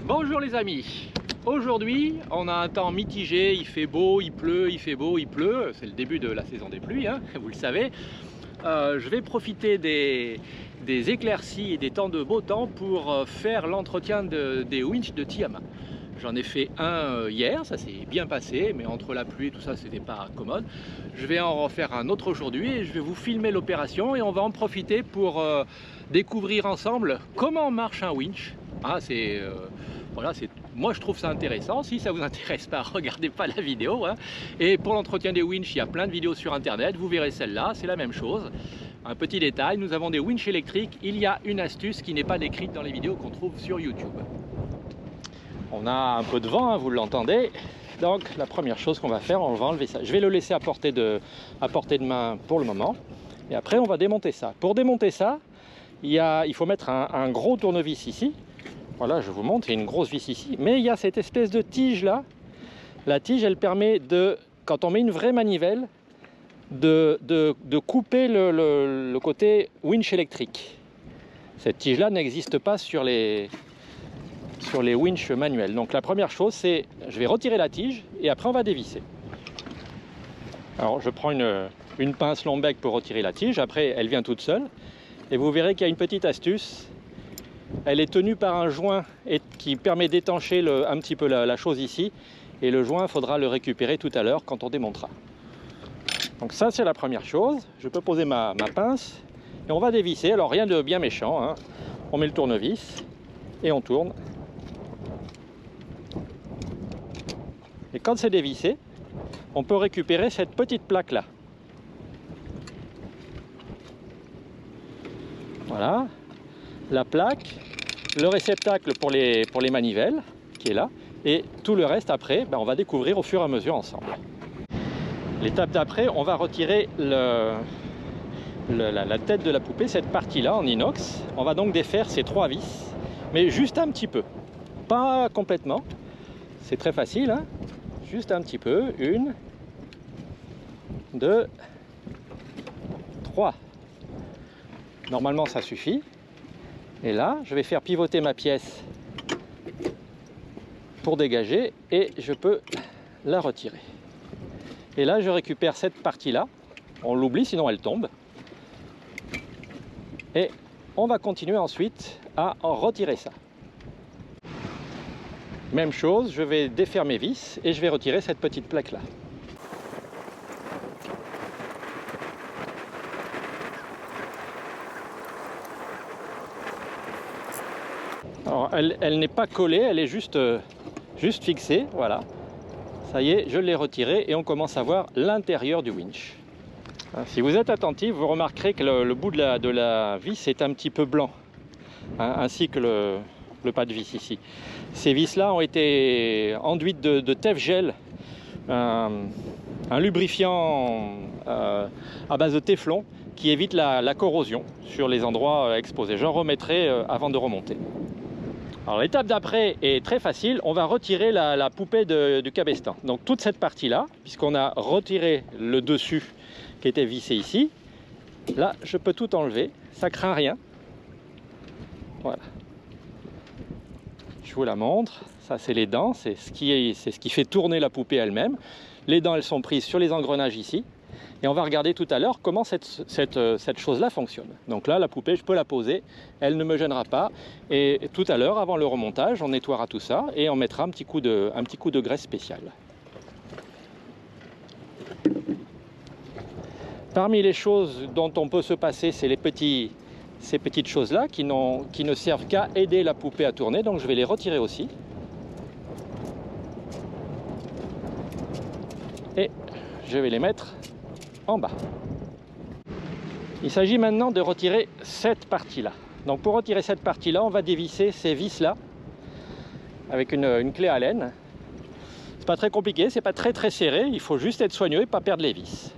Bonjour les amis. Aujourd'hui on a un temps mitigé, il fait beau, il pleut, il fait beau, il pleut. C'est le début de la saison des pluies, hein, vous le savez. Je vais profiter des éclaircies et des temps de beau temps pour faire l'entretien des winches de Tiama. J'en ai fait un hier, ça s'est bien passé, mais entre la pluie et tout ça, c'était pas commode. Je vais en refaire un autre aujourd'hui et je vais vous filmer l'opération et on va en profiter pour découvrir ensemble comment marche un winch. Ah, voilà, moi je trouve ça intéressant. Si ça vous intéresse pas, regardez pas la vidéo, hein. Et pour l'entretien des winches, il y a plein de vidéos sur internet, vous verrez celle-là, c'est la même chose. Un petit détail, nous avons des winches électriques, il y a une astuce qui n'est pas décrite dans les vidéos qu'on trouve sur YouTube. On a un peu de vent, hein, vous l'entendez. Donc la première chose qu'on va faire, on va enlever ça. Je vais le laisser à portée de main pour le moment. Et après on va démonter ça. Pour démonter ça, il faut mettre un gros tournevis ici. Voilà, je vous montre, il y a une grosse vis ici. Mais il y a cette espèce de tige là. La tige, elle permet de, quand on met une vraie manivelle, de couper le côté winch électrique. Cette tige là n'existe pas sur les winches manuels. Donc la première chose, c'est je vais retirer la tige et après on va dévisser. Alors je prends une pince long bec pour retirer la tige, après elle vient toute seule et vous verrez qu'il y a une petite astuce. Elle est tenue par un joint qui permet d'étancher un petit peu la chose ici, et le joint, il faudra le récupérer tout à l'heure quand on démontera. Donc ça, c'est la première chose. Je peux poser ma pince et on va dévisser. Alors rien de bien méchant, hein. On met le tournevis et on tourne. Et quand c'est dévissé, on peut récupérer cette petite plaque là. Voilà, la plaque, le réceptacle pour les manivelles qui est là, et tout le reste après, on va découvrir au fur et à mesure ensemble. L'étape d'après, on va retirer la tête de la poupée, cette partie là en inox. On va donc défaire ces 3 vis, mais juste un petit peu, pas complètement. C'est très facile, hein. Juste un petit peu, 1, 2, 3. Normalement ça suffit. Et là, je vais faire pivoter ma pièce pour dégager et je peux la retirer. Et là, je récupère cette partie-là. On l'oublie, sinon elle tombe. Et on va continuer ensuite à en retirer ça. Même chose, je vais défaire mes vis et je vais retirer cette petite plaque-là. Alors, elle n'est pas collée, elle est juste fixée, voilà. Ça y est, je l'ai retirée et on commence à voir l'intérieur du winch. Si vous êtes attentif, vous remarquerez que le bout de la vis est un petit peu blanc, hein, ainsi que le pas de vis ici. Ces vis-là ont été enduites de Tefgel, un lubrifiant à base de téflon qui évite la corrosion sur les endroits exposés. J'en remettrai avant de remonter. Alors l'étape d'après est très facile, on va retirer la poupée du cabestan. Donc toute cette partie-là, puisqu'on a retiré le dessus qui était vissé ici, là je peux tout enlever, ça craint rien. Voilà. Je vous la montre, ça c'est les dents, c'est ce qui fait tourner la poupée elle-même. Les dents elles sont prises sur les engrenages ici. Et on va regarder tout à l'heure comment cette chose-là fonctionne. Donc là, la poupée, je peux la poser, elle ne me gênera pas. Et tout à l'heure, avant le remontage, on nettoiera tout ça et on mettra un petit coup de graisse spéciale. Parmi les choses dont on peut se passer, c'est ces petites choses-là qui ne servent qu'à aider la poupée à tourner. Donc je vais les retirer aussi. Et je vais les mettre en bas. Il s'agit maintenant de retirer cette partie-là. Donc pour retirer cette partie-là, on va dévisser ces vis-là avec une clé à laine. C'est pas très compliqué, c'est pas très serré, il faut juste être soigneux et pas perdre les vis.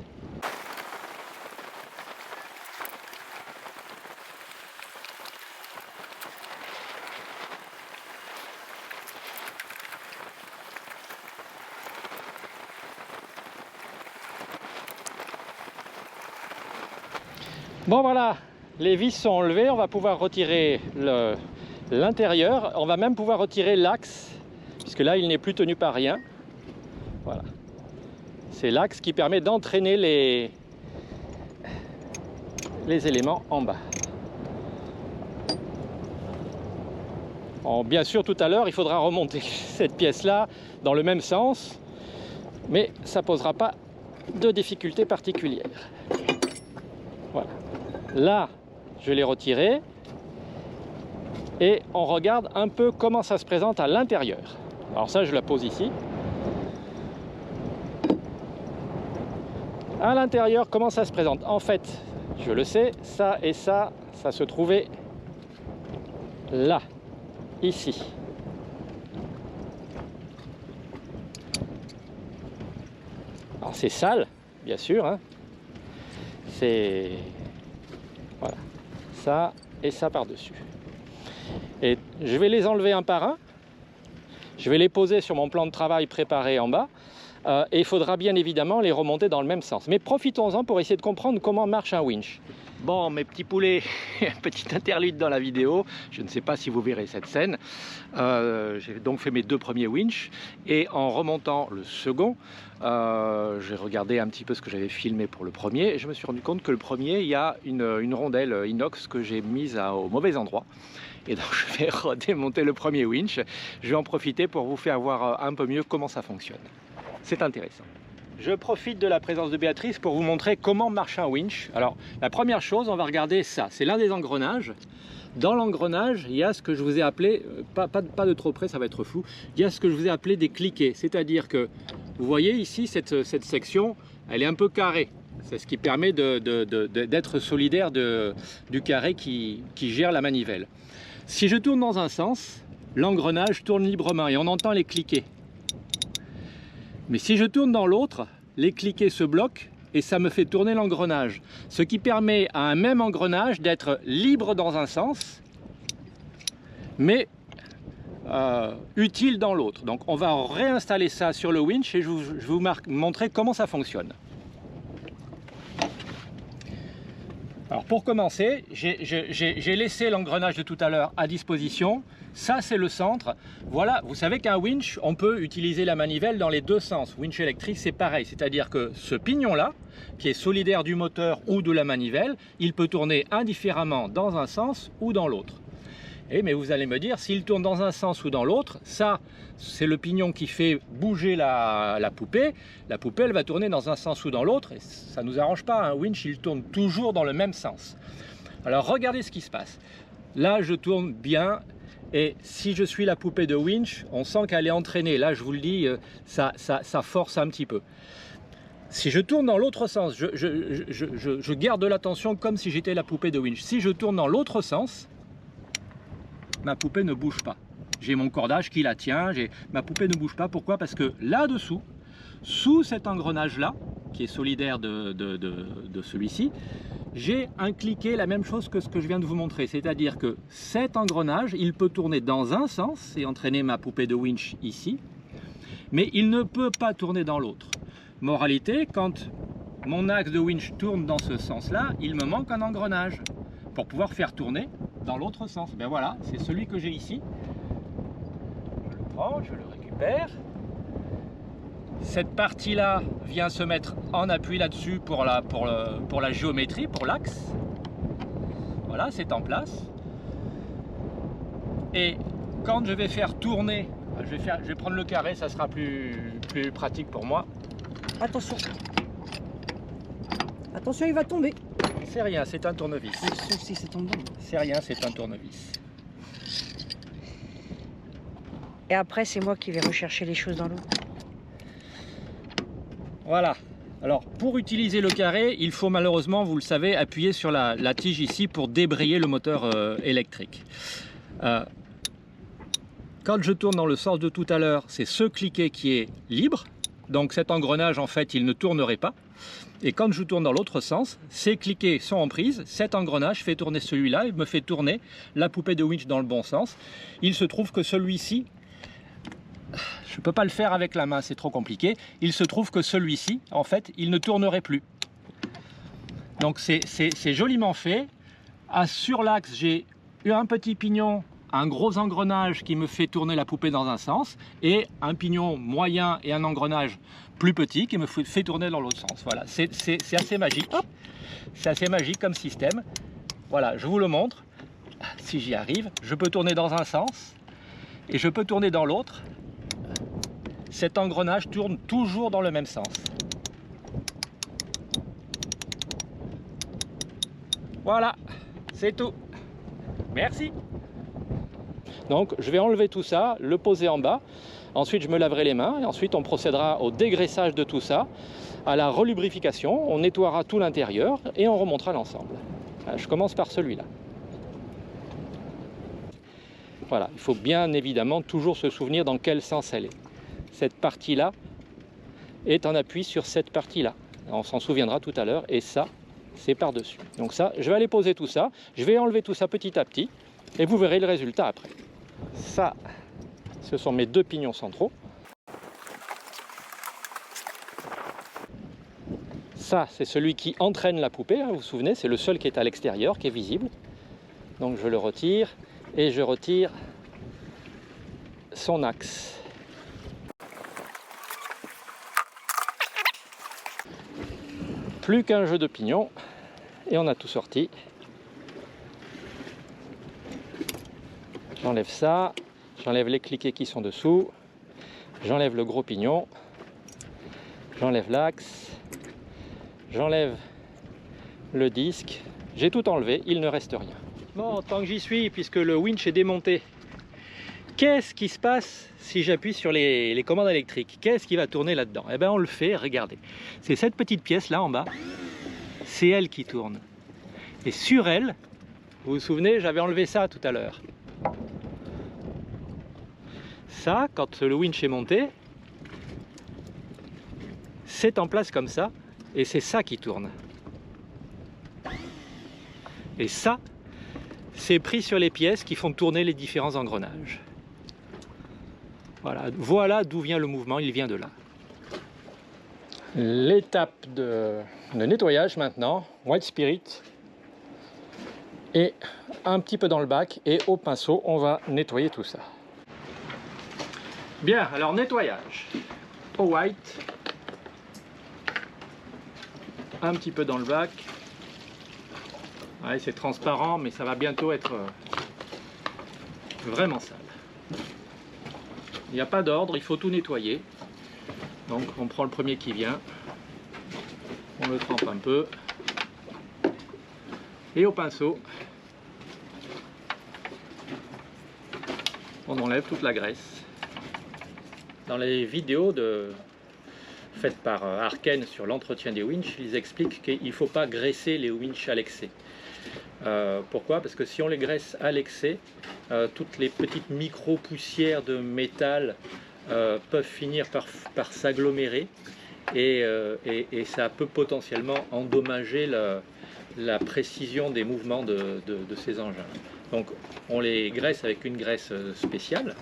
Bon voilà, les vis sont enlevées, on va pouvoir retirer l'intérieur. On va même pouvoir retirer l'axe, puisque là il n'est plus tenu par rien. Voilà. C'est l'axe qui permet d'entraîner les éléments en bas. Bien sûr, tout à l'heure, il faudra remonter cette pièce-là dans le même sens, mais ça ne posera pas de difficulté particulière. Voilà. Là, je l'ai retiré et on regarde un peu comment ça se présente à l'intérieur. Alors ça, je la pose ici. À l'intérieur, comment ça se présente? En fait, je le sais, ça et ça se trouvait là, ici. Alors c'est sale, bien sûr, hein. C'est... Voilà, ça et ça par-dessus. Et je vais les enlever un par un. Je vais les poser sur mon plan de travail préparé en bas. Et il faudra bien évidemment les remonter dans le même sens. Mais profitons-en pour essayer de comprendre comment marche un winch. Bon, mes petits poulets, petite interlude dans la vidéo. Je ne sais pas si vous verrez cette scène. J'ai donc fait mes 2 premiers winches. Et en remontant le second, j'ai regardé un petit peu ce que j'avais filmé pour le premier. Et je me suis rendu compte que le premier, il y a une rondelle inox que j'ai mise au mauvais endroit. Et donc je vais redémonter le premier winch. Je vais en profiter pour vous faire voir un peu mieux comment ça fonctionne. C'est intéressant. Je profite de la présence de Béatrice pour vous montrer comment marche un winch. Alors, la première chose, on va regarder ça. C'est l'un des engrenages. Dans l'engrenage, il y a ce que je vous ai appelé, pas de trop près, ça va être flou, il y a ce que je vous ai appelé des cliquets. C'est-à-dire que, vous voyez ici, cette section, elle est un peu carrée. C'est ce qui permet d'être solidaire du carré qui gère la manivelle. Si je tourne dans un sens, l'engrenage tourne librement et on entend les cliquets. Mais si je tourne dans l'autre, les cliquets se bloquent et ça me fait tourner l'engrenage. Ce qui permet à un même engrenage d'être libre dans un sens, mais utile dans l'autre. Donc on va réinstaller ça sur le winch et je vais vous montrer comment ça fonctionne. Alors pour commencer, j'ai laissé l'engrenage de tout à l'heure à disposition. Ça c'est le centre. Voilà, vous savez qu'un winch, on peut utiliser la manivelle dans les 2 sens. Winch électrique, c'est pareil. C'est-à-dire que ce pignon-là, qui est solidaire du moteur ou de la manivelle, il peut tourner indifféremment dans un sens ou dans l'autre. Mais vous allez me dire, s'il tourne dans un sens ou dans l'autre, ça c'est le pignon qui fait bouger la poupée. La poupée, elle va tourner dans un sens ou dans l'autre et ça ne nous arrange pas. Un winch, il tourne toujours dans le même sens. Alors regardez ce qui se passe. Là, je tourne bien et si je suis la poupée de winch, on sent qu'elle est entraînée. Là, je vous le dis, ça force un petit peu. Si je tourne dans l'autre sens, je garde l'attention comme si j'étais la poupée de winch. Si je tourne dans l'autre sens, ma poupée ne bouge pas. J'ai mon cordage qui la tient, ma poupée ne bouge pas. Pourquoi? Parce que là-dessous, sous cet engrenage-là, qui est solidaire de celui-ci, j'ai un cliquet, la même chose que ce que je viens de vous montrer. C'est-à-dire que cet engrenage, il peut tourner dans un sens et entraîner ma poupée de winch ici, mais il ne peut pas tourner dans l'autre. Moralité, quand mon axe de winch tourne dans ce sens-là, il me manque un engrenage pour pouvoir faire tourner dans l'autre sens. Ben voilà, c'est celui que j'ai ici. Je le prends, je le récupère. Cette partie-là vient se mettre en appui là-dessus pour la géométrie, pour l'axe. Voilà, c'est en place. Et quand je vais faire tourner, je vais prendre le carré, ça sera plus pratique pour moi. Attention. Attention, il va tomber. C'est rien, c'est un tournevis. Si c'est tombé. C'est rien, c'est un tournevis. Et après, c'est moi qui vais rechercher les choses dans l'eau. Voilà. Alors, pour utiliser le carré, il faut malheureusement, vous le savez, appuyer sur la tige ici pour débrayer le moteur électrique. Quand je tourne dans le sens de tout à l'heure, c'est ce cliquet qui est libre. Donc cet engrenage, en fait, il ne tournerait pas. Et quand je tourne dans l'autre sens, ces cliquets sont en prise, cet engrenage fait tourner celui-là, il me fait tourner la poupée de winch dans le bon sens. Il se trouve que celui-ci, je ne peux pas le faire avec la main, c'est trop compliqué. Il se trouve que celui-ci, en fait, il ne tournerait plus. Donc c'est joliment fait. Sur l'axe, j'ai eu un petit pignon un gros engrenage qui me fait tourner la poupée dans un sens et un pignon moyen et un engrenage plus petit qui me fait tourner dans l'autre sens. Voilà, c'est assez magique. C'est assez magique comme système. Voilà, je vous le montre. Si j'y arrive, je peux tourner dans un sens et je peux tourner dans l'autre. Cet engrenage tourne toujours dans le même sens. Voilà, c'est tout. Merci. Donc je vais enlever tout ça, le poser en bas. Ensuite je me laverai les mains et ensuite on procédera au dégraissage de tout ça, à la relubrification. On nettoiera tout l'intérieur et on remontera l'ensemble. Je commence par celui-là. Voilà, il faut bien évidemment toujours se souvenir dans quel sens elle est. Cette partie-là est en appui sur cette partie-là. On s'en souviendra tout à l'heure et ça, c'est par-dessus. Donc ça, je vais aller poser tout ça. Je vais enlever tout ça petit à petit et vous verrez le résultat après. Ça, ce sont mes deux pignons centraux. Ça, c'est celui qui entraîne la poupée, hein, vous vous souvenez, c'est le seul qui est à l'extérieur, qui est visible. Donc je le retire et je retire son axe. Plus qu'un jeu de pignons et on a tout sorti. J'enlève ça, j'enlève les cliquets qui sont dessous, j'enlève le gros pignon, j'enlève l'axe, j'enlève le disque, j'ai tout enlevé, il ne reste rien. Bon, tant que j'y suis, puisque le winch est démonté, qu'est-ce qui se passe si j'appuie sur les commandes électriques? Qu'est-ce qui va tourner là-dedans? Eh bien on le fait, regardez. C'est cette petite pièce là en bas, c'est elle qui tourne. Et sur elle, vous vous souvenez, j'avais enlevé ça tout à l'heure. Ça, quand le winch est monté, c'est en place comme ça, et c'est ça qui tourne. Et ça, c'est pris sur les pièces qui font tourner les différents engrenages. Voilà d'où vient le mouvement, il vient de là. L'étape de nettoyage maintenant, White Spirit, et un petit peu dans le bac, et au pinceau, on va nettoyer tout ça. Bien, alors nettoyage. Au white, un petit peu dans le bac. Ouais, c'est transparent, mais ça va bientôt être vraiment sale. Il n'y a pas d'ordre, il faut tout nettoyer. Donc on prend le premier qui vient, on le trempe un peu, et au pinceau, on enlève toute la graisse. Dans les vidéos faites par Arken sur l'entretien des winches, ils expliquent qu'il ne faut pas graisser les winches à l'excès. Pourquoi? Parce que si on les graisse à l'excès, toutes les petites micro-poussières de métal peuvent finir par s'agglomérer et ça peut potentiellement endommager la précision des mouvements de ces engins. Donc on les graisse avec une graisse spéciale.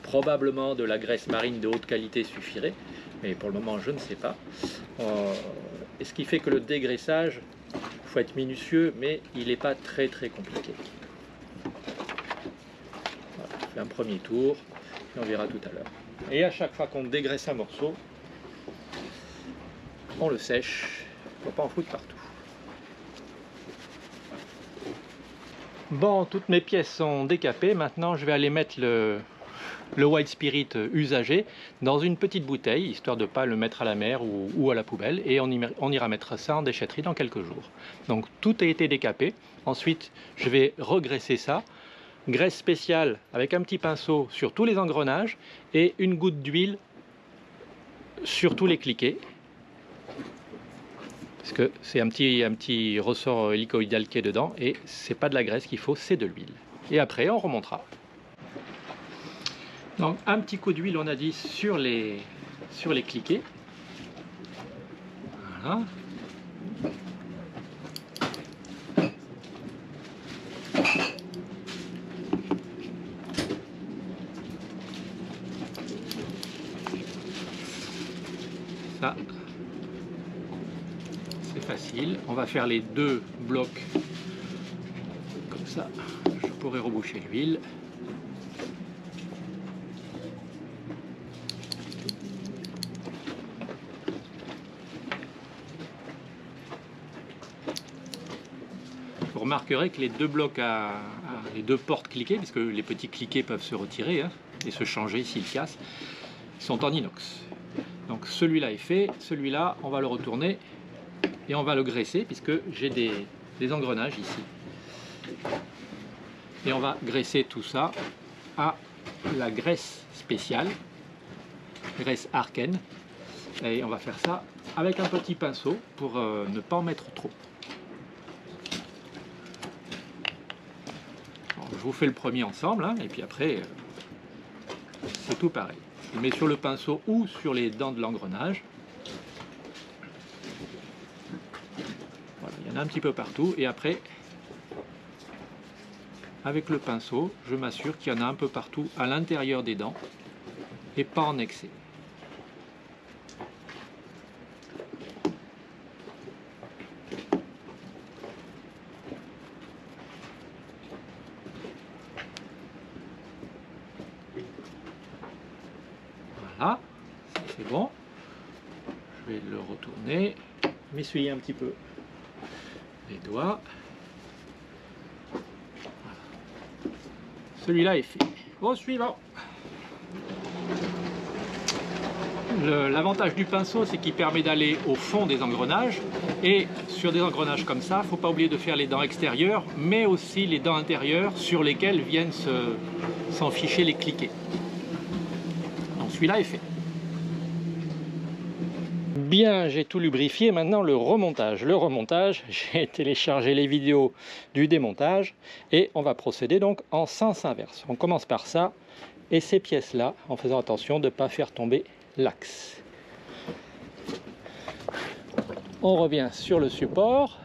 Probablement de la graisse marine de haute qualité suffirait, mais pour le moment je ne sais pas. Et ce qui fait que le dégraissage, il faut être minutieux, mais il n'est pas très compliqué. Voilà, je fais un premier tour, et on verra tout à l'heure. Et à chaque fois qu'on dégraisse un morceau, on le sèche, il ne faut pas en foutre partout. Bon, toutes mes pièces sont décapées, maintenant je vais aller mettre le White Spirit usagé dans une petite bouteille, histoire de ne pas le mettre à la mer ou à la poubelle, et on ira mettre ça en déchetterie dans quelques jours. Donc tout a été décapé. Ensuite je vais regraisser ça, graisse spéciale avec un petit pinceau sur tous les engrenages et une goutte d'huile sur tous les cliquets, parce que c'est un petit ressort hélicoïdal qui est dedans, et c'est pas de la graisse qu'il faut, c'est de l'huile. Et après on remontera. Donc un petit coup d'huile, on a dit, sur les cliquets. Voilà. Ça, c'est facile. On va faire les deux blocs comme ça. Je pourrai reboucher l'huile. Vous remarquerez que les deux blocs les deux portes cliquées, puisque les petits cliquets peuvent se retirer hein, et se changer s'ils cassent, sont en inox. Donc celui-là est fait, celui-là on va le retourner et on va le graisser puisque j'ai des engrenages ici. Et on va graisser tout ça à la graisse spéciale, graisse Arken. Et on va faire ça avec un petit pinceau pour ne pas en mettre trop. Alors, je vous fais le premier ensemble hein, et puis après c'est tout pareil. Je le mets sur le pinceau ou sur les dents de l'engrenage. Voilà, il y en a un petit peu partout et après avec le pinceau je m'assure qu'il y en a un peu partout à l'intérieur des dents et pas en excès. Voilà, c'est bon. Je vais le retourner, m'essuyer un petit peu les doigts. Voilà. Celui-là est fait. Au suivant. L'avantage du pinceau, c'est qu'il permet d'aller au fond des engrenages. Et sur des engrenages comme ça, il ne faut pas oublier de faire les dents extérieures, mais aussi les dents intérieures sur lesquelles viennent s'en ficher les cliquets. Celui-là est fait. Bien, j'ai tout lubrifié. Maintenant le remontage. Le remontage, j'ai téléchargé les vidéos du démontage et on va procéder donc en sens inverse. On commence par ça et ces pièces-là, en faisant attention de ne pas faire tomber l'axe. On revient sur le support.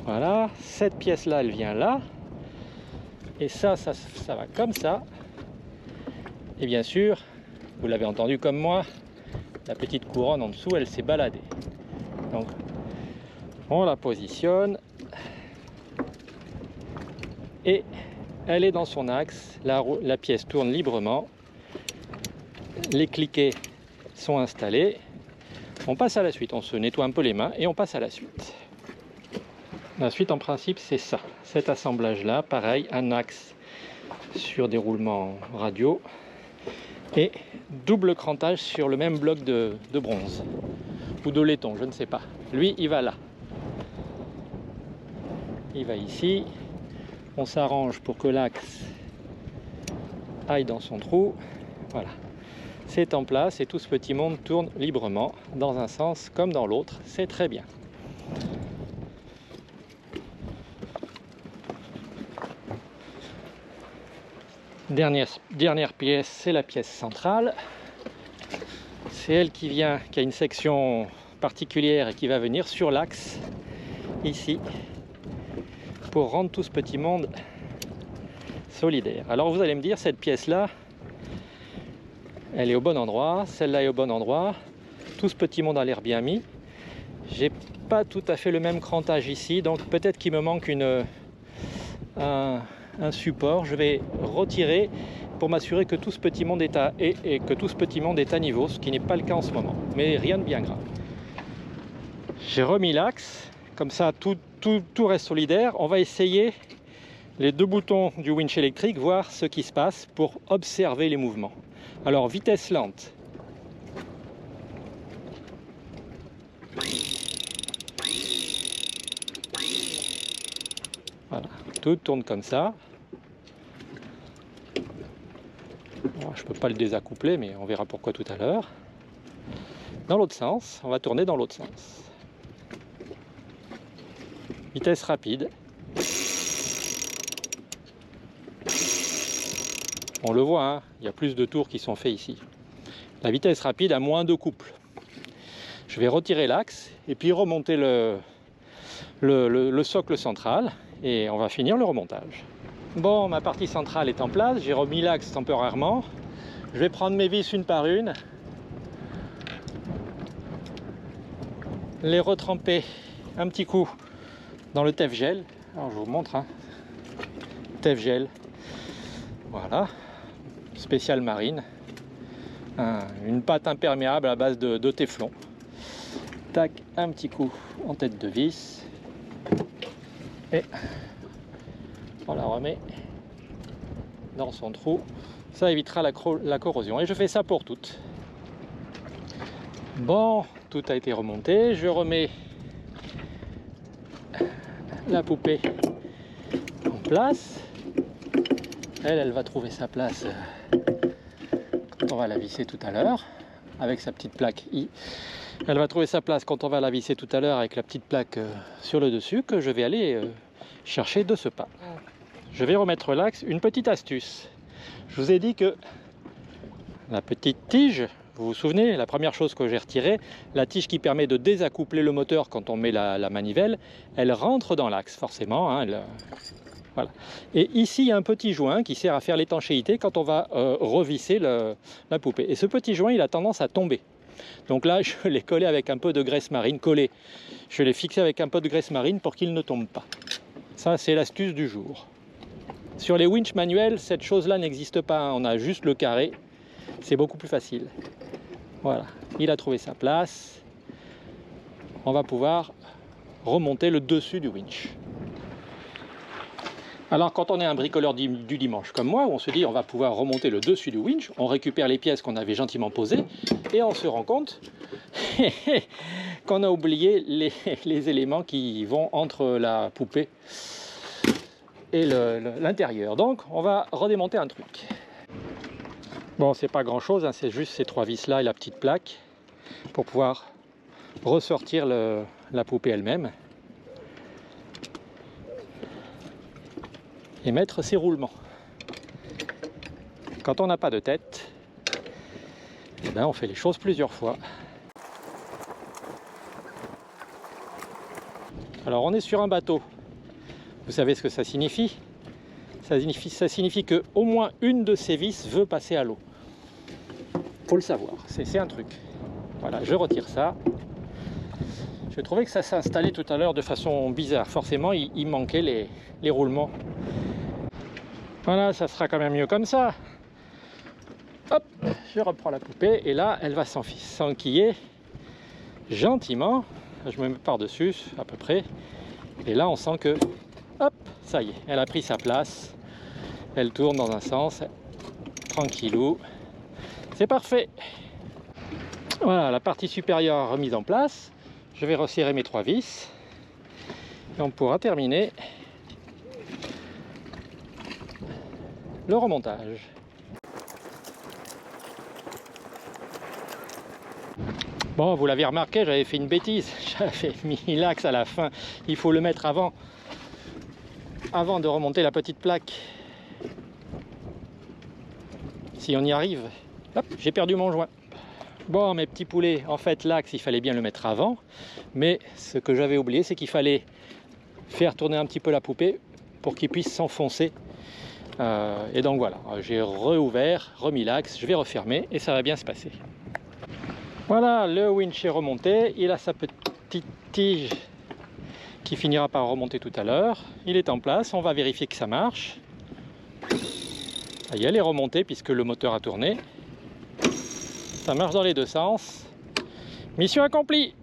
Voilà, cette pièce-là, elle vient là. Et ça va comme ça. Et bien sûr, vous l'avez entendu comme moi, la petite couronne en dessous, elle s'est baladée. Donc, on la positionne et elle est dans son axe. La pièce tourne librement. Les cliquets sont installés. On passe à la suite. On se nettoie un peu les mains et on passe à la suite. La suite, en principe, c'est ça. Cet assemblage-là, pareil, un axe sur déroulement radio. Et double crantage sur le même bloc de bronze ou de laiton, je ne sais pas. Lui, il va là. Il va ici. On s'arrange pour que l'axe aille dans son trou. Voilà. C'est en place et tout ce petit monde tourne librement dans un sens comme dans l'autre. C'est très bien. Dernière pièce, c'est la pièce centrale. C'est elle qui a une section particulière et qui va venir sur l'axe, ici, pour rendre tout ce petit monde solidaire. Alors vous allez me dire, cette pièce-là, elle est au bon endroit, celle-là est au bon endroit, tout ce petit monde a l'air bien mis. J'ai pas tout à fait le même crantage ici, donc peut-être qu'il me manque un support. Je vais retirer pour m'assurer que tout ce petit monde est à niveau, ce qui n'est pas le cas en ce moment, mais rien de bien grave. J'ai remis l'axe, comme ça tout reste solidaire. On va essayer les deux boutons du winch électrique, voir ce qui se passe pour observer les mouvements. Alors vitesse lente. Voilà, tout tourne comme ça. Bon, je ne peux pas le désaccoupler, mais on verra pourquoi tout à l'heure. Dans l'autre sens, on va tourner dans l'autre sens. Vitesse rapide. On le voit, hein, il y a plus de tours qui sont faits ici. La vitesse rapide a moins de couple. Je vais retirer l'axe et puis remonter le socle central et on va finir le remontage. Bon, ma partie centrale est en place, j'ai remis l'axe temporairement. Je vais prendre mes vis une par une, les retremper un petit coup dans le Tef Gel. Alors je vous montre, hein. Steph Gel. Voilà, spécial marine. Une pâte imperméable à base de téflon. Tac, un petit coup en tête de vis. Et on la remet dans son trou. Ça évitera la corrosion. Et je fais ça pour toutes. Bon, tout a été remonté. Je remets la poupée en place. Elle va trouver sa place quand on va la visser tout à l'heure avec sa petite plaque I. Elle va trouver sa place quand on va la visser tout à l'heure avec la petite plaque sur le dessus que je vais aller chercher de ce pas. Je vais remettre l'axe. Une petite astuce. Je vous ai dit que la petite tige, vous vous souvenez, la première chose que j'ai retirée, la tige qui permet de désaccoupler le moteur quand on met la manivelle, elle rentre dans l'axe forcément. Hein, voilà. Et ici, il y a un petit joint qui sert à faire l'étanchéité quand on va revisser la poupée. Et ce petit joint, il a tendance à tomber. Donc là, je l'ai collé avec un peu de graisse marine, collé. Je l'ai fixé avec un peu de graisse marine pour qu'il ne tombe pas. Ça, c'est l'astuce du jour. Sur les winches manuels, cette chose-là n'existe pas. On a juste le carré. C'est beaucoup plus facile. Voilà, il a trouvé sa place. On va pouvoir remonter le dessus du winch. Alors quand on est un bricoleur du dimanche comme moi, où on se dit on va pouvoir remonter le dessus du winch, on récupère les pièces qu'on avait gentiment posées et on se rend compte qu'on a oublié les éléments qui vont entre la poupée et l'intérieur. Donc on va redémonter un truc. Bon, c'est pas grand chose, hein, c'est juste ces trois vis là et la petite plaque pour pouvoir ressortir la poupée elle-même et mettre ses roulements. Quand on n'a pas de tête, eh ben, on fait les choses plusieurs fois. Alors on est sur un bateau. Vous savez ce que ça signifie? Ça signifie que au moins une de ces vis veut passer à l'eau. Faut le savoir, c'est un truc. Voilà, je retire ça. Je trouvais que ça s'est installé tout à l'heure de façon bizarre. Forcément, il manquait les roulements. Voilà, ça sera quand même mieux comme ça. Hop, je reprends la poupée et là, elle va s'enquiller gentiment. Je me mets par-dessus, à peu près. Et là, on sent que, hop, ça y est, elle a pris sa place. Elle tourne dans un sens, tranquillou. C'est parfait. Voilà, la partie supérieure remise en place. Je vais resserrer mes trois vis. Et on pourra terminer le remontage. Bon, vous l'avez remarqué, j'avais fait une bêtise. J'avais mis l'axe à la fin. Il faut le mettre avant de remonter la petite plaque. Si on y arrive. Hop, j'ai perdu mon joint. Bon, mes petits poulets, en fait, l'axe, il fallait bien le mettre avant. Mais ce que j'avais oublié, c'est qu'il fallait faire tourner un petit peu la poupée pour qu'il puisse s'enfoncer. Et donc voilà, j'ai reouvert, remis l'axe, je vais refermer et ça va bien se passer. Voilà, le winch est remonté. Il a sa petite tige qui finira par remonter tout à l'heure. Il est en place, on va vérifier que ça marche. Ça y est, elle est remontée puisque le moteur a tourné. Ça marche dans les deux sens. Mission accomplie!